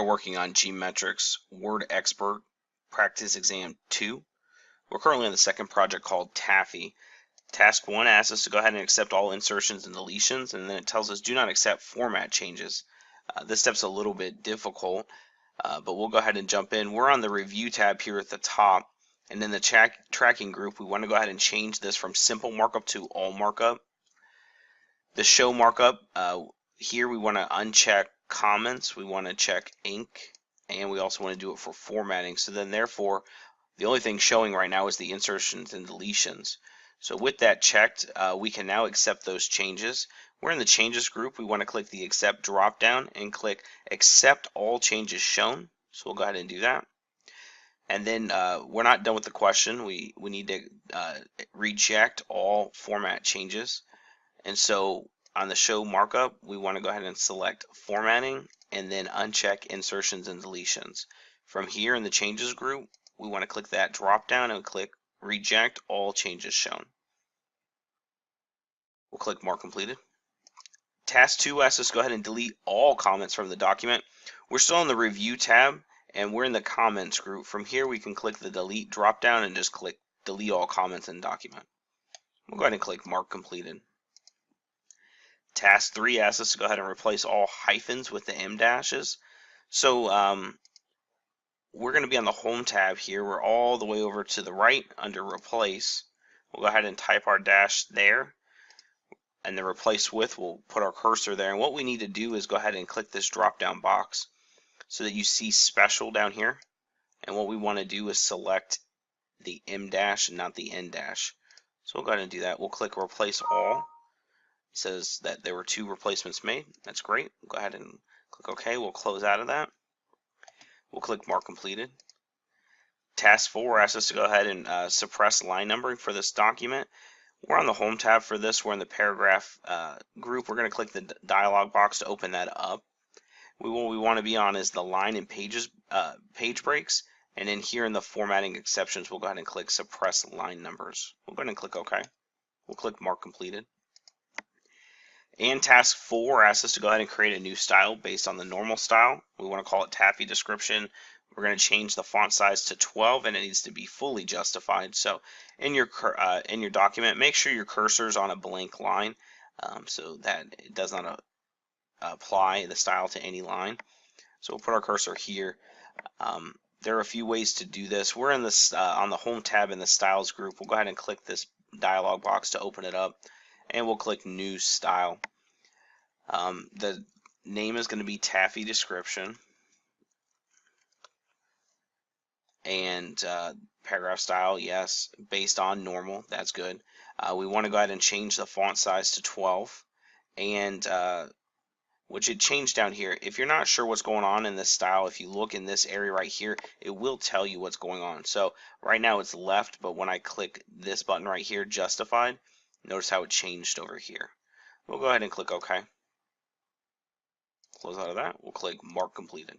working on GMetrix Word Expert Practice Exam 2. We're currently on the second project called Taffy. Task 1 asks us to go ahead and accept all insertions and deletions, and then it tells us do not accept format changes. This step's a little bit difficult, but we'll go ahead and jump in. We're on the Review tab here at the top, and in the tracking group, we want to go ahead and change this from Simple Markup to All Markup. The Show Markup, here we want to uncheck comments, we want to check ink, and we also want to do it for formatting. So then therefore the only thing showing right now is the insertions and deletions. So with that checked, we can now accept those changes. We're in the changes group. We want to click the accept drop down and click accept all changes shown. So we'll go ahead and do that. And then we're not done with the question. We need to reject all format changes. And so on the show markup, we want to go ahead and select formatting and then uncheck insertions and deletions. From here in the changes group, we want to click that drop down and click reject all changes shown. We'll click mark completed. Task 2 asks us to go ahead and delete all comments from the document. We're still in the review tab and we're in the comments group. From here we can click the delete drop down and just click delete all comments in document. We'll go ahead and click mark completed. Task 3 asks us to go ahead and replace all hyphens with the em dashes. So we're going to be on the home tab here. We're all the way over to the right under replace. We'll go ahead and type our dash there, and the replace with, we'll put our cursor there. And what we need to do is go ahead and click this drop down box so that you see special down here. And what we want to do is select the em dash and not the en dash. So we'll go ahead and do that. We'll click replace all. It says that there were 2 replacements made. That's great. We'll go ahead and click OK. We'll close out of that. We'll click mark completed. Task 4 asks us to go ahead and suppress line numbering for this document. We're on the home tab for this. We're in the paragraph group. We're going to click the dialog box to open that up. What we want to be on is the line and pages page breaks. And then here in the formatting exceptions, we'll go ahead and click suppress line numbers. We'll go ahead and click OK. We'll click mark completed. And task 4 asks us to go ahead and create a new style based on the normal style. We want to call it Taffy description. We're going to change the font size to 12 and it needs to be fully justified. So in your document, make sure your cursor is on a blank line so that it does not apply the style to any line. So we'll put our cursor here. There are a few ways to do this. We're in this on the home tab in the styles group. We'll go ahead and click this dialog box to open it up. And we'll click new style. The name is going to be Taffy description, and paragraph style, yes, based on normal, that's good. We want to go ahead and change the font size to 12, and what should change down here, if you're not sure what's going on in this style, if you look in this area right here, it will tell you what's going on. So right now it's left, but when I click this button right here, justified, notice how it changed over here. We'll go ahead and click OK. Close out of that. We'll click mark completed.